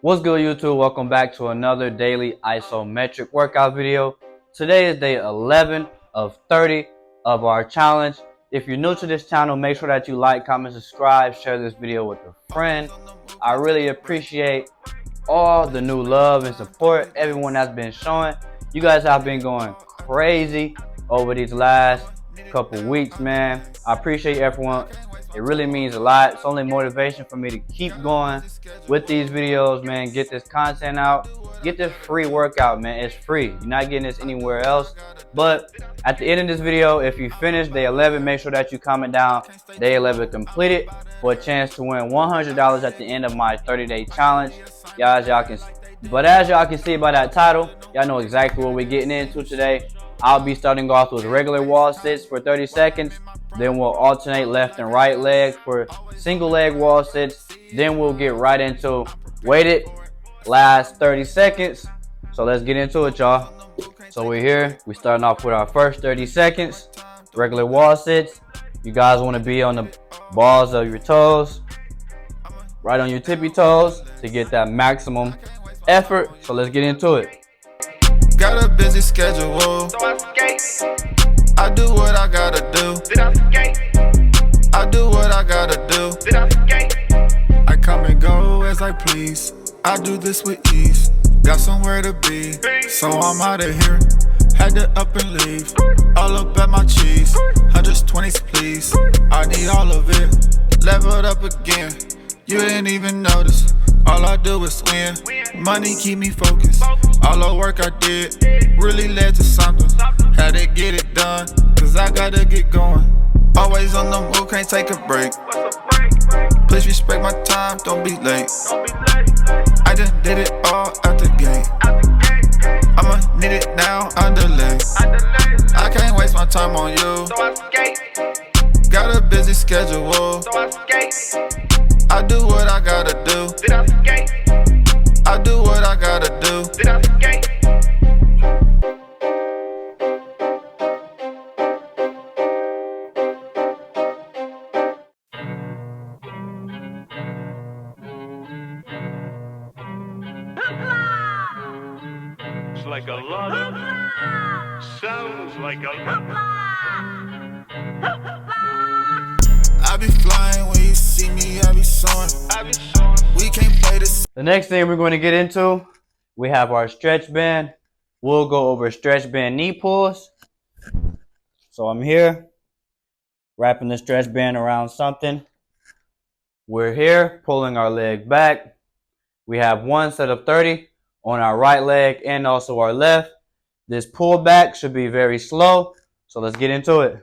What's good, YouTube? Welcome back to another daily isometric workout video. Today is day 11 of 30 of our challenge. If you're new to this channel, make sure that you like, comment, subscribe, share this video with a friend. I really appreciate all the new love and support everyone that's been showing. You guys have been going crazy over these last couple weeks, man. I appreciate everyone. It really means a lot. It's only motivation for me to keep going with these videos, man. Get this content out. Get this free workout, man. It's free. You're not getting this anywhere else. But at the end of this video, if you finish day 11, make sure that you comment down day 11 completed for a chance to win $100 at the end of my 30-day challenge. As y'all can see by that title, y'all know exactly what we're getting into today. I'll be starting off with regular wall sits for 30 seconds. Then we'll alternate left and right leg for single leg wall sits. Then we'll get right into weighted last 30 seconds. So let's get into it, y'all. So we're here. We're starting off with our first 30 seconds. Regular wall sits. You guys want to be on the balls of your toes, right on your tippy toes to get that maximum effort. So let's get into it. Got a busy schedule, so I skate. I do what I gotta do. Did I skate? I do what I gotta do. Did I skate? I come and go as I please. I do this with ease. Got somewhere to be, so I'm out of here. Had to up and leave. All up at my cheese. 120s, please. I need all of it. Leveled up again. You didn't even notice. All I do is win. Money keep me focused. All the work I did really led to something. Had to get it done, cause I gotta get going. Always on the move, can't take a break. Please respect my time, don't be late. I just did it all out the gate. I'ma need it now, underlay. I can't waste my time on you. Got a busy schedule. I do what I gotta do. Did I skate? I do what I gotta do. Did I skate? It's like a lot of sounds like a I be flying when you see me, I be soaring. We can't play this. The next thing we're going to get into, we have our stretch band. We'll go over stretch band knee pulls. So I'm here, wrapping the stretch band around something. We're here, pulling our leg back. We have one set of 30 on our right leg and also our left. This pull back should be very slow. So let's get into it.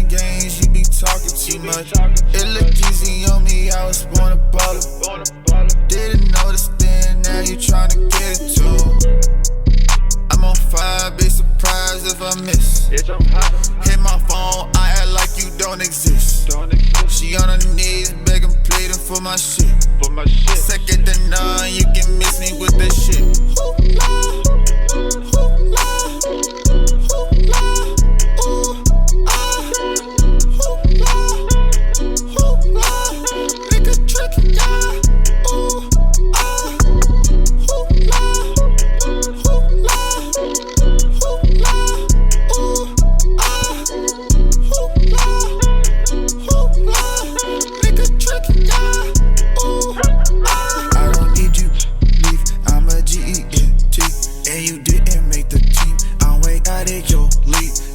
Games, you be talking too much. It look easy on me, I was born a baller. Didn't notice then, now you tryna get it too. I'm on fire, be surprised if I miss. Hit my phone, I act like you don't exist. She on her knees, begging, pleading for my shit. Second to none, you can miss me with this shit.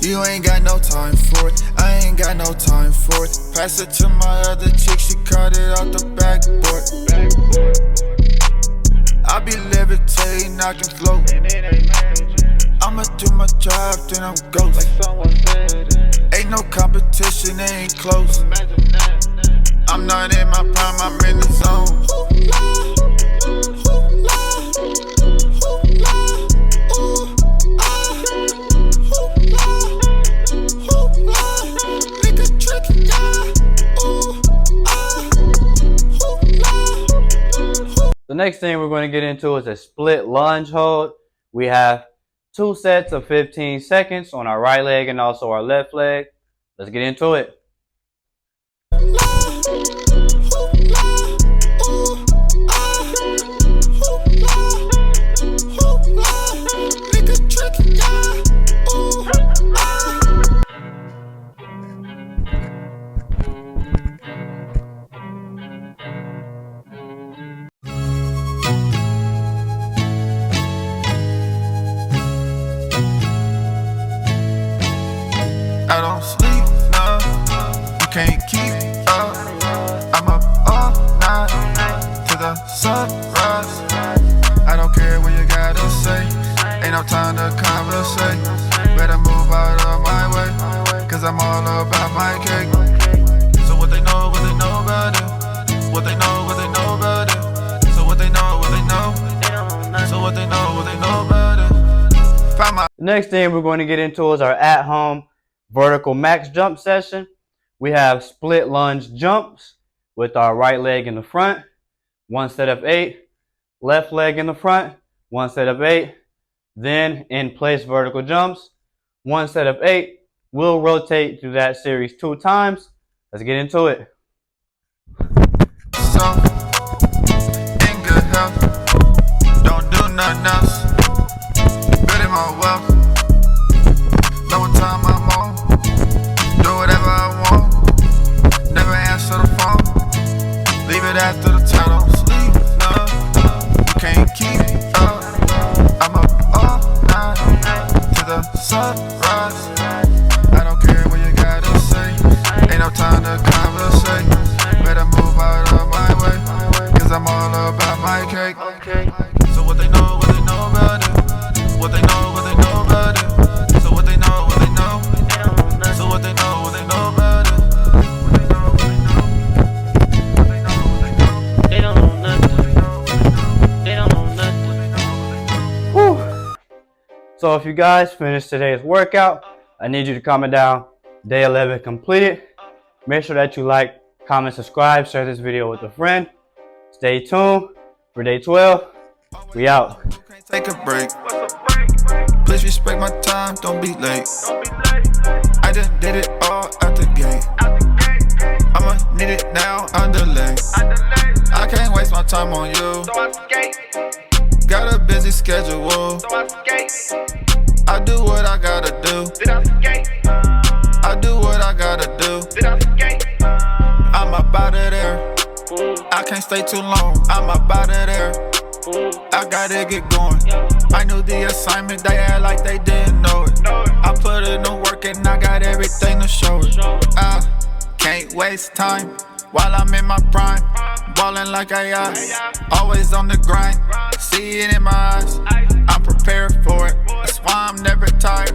You ain't got no time for it, I ain't got no time for it. Pass it to my other chick, she caught it off the backboard. I be levitating, I can float. I'ma do my job, then I'm ghost. Ain't no competition, it ain't close. I'm not in my prime, I'm in the zone. The next thing we're going to get into is a split lunge hold. We have 2 sets of 15 seconds on our right leg and also our left leg. Let's get into it. sunrise. I don't care what you gotta say. Ain't no time to conversate. Better move out of my way, cause I'm all about my cake. So what they know about it. What they know about it. So what they know So what they know about it. Find my The next thing we're going to get into is our at-home vertical max jump session. We have split lunge jumps with our right leg in the front, 1 set of 8, left leg in the front, 1 set of 8, then in place vertical jumps, 1 set of 8. We'll rotate through that series 2 times. Let's get into it. So, in good health, don't do nothing else. Building my wealth. Know what time I'm on. Do whatever I want. Never answer the phone. Leave it after the title. Sleep, no. You can't keep up. I'm up all night to the sunrise. I don't care what you gotta say. Ain't no time to conversate. Better move out of my way, cause I'm all about my cake. So what they know about it. What they know about it. So what they know So what they know about it. They don't know nothing. They don't know nothing. Whew. So if you guys finished today's workout, I need you to comment down day 11 completed. Make sure that you like, comment, subscribe, share this video with a friend. Stay tuned for day 12. We out. Take a break. Please respect my time, don't be late. I just did it all out the gate. I'ma need it now, underlay. I can't waste my time on you. Got a busy schedule. I do what I gotta do. I do what I gotta do. I'm up out of there. I can't stay too long. I'm up out of there. I gotta get going. I knew the assignment, they act like they didn't know it. I put in the work and I got everything to show it. I can't waste time while I'm in my prime. Ballin' like AI, always on the grind. See it in my eyes, I'm prepared for it. That's why I'm never tired.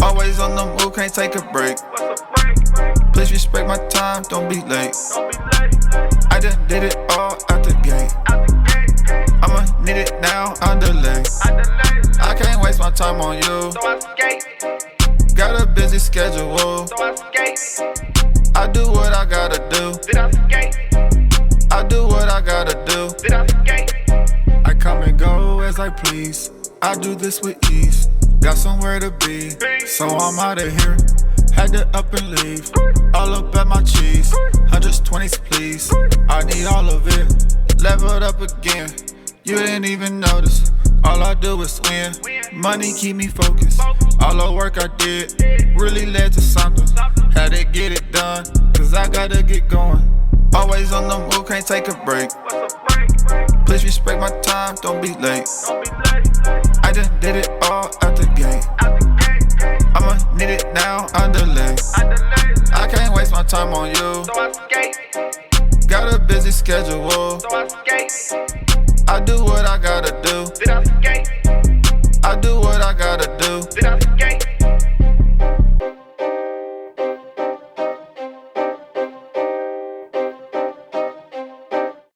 Always on the move, can't take a break. Please respect my time, don't be late. I just did it all out the gate. I'ma need it now, underlay. I can't waste my time on you. Got a busy schedule. I do what I gotta do. I do what I gotta do. I come and go as I please. I do this with ease. Got somewhere to be, so I'm out of here. Had to up and leave. All up at my cheese. 120s please. I need all of it. Leveled up again. You didn't even notice. All I do is win. Money keep me focused. All the work I did really led to something. Had to get it done, cause I gotta get going. Always on the move, can't take a break. Please respect my time, don't be late. I just did it all out the gate. I'ma need it now, underlay. I can't waste my time on you. Got a busy schedule. I do what I gotta do.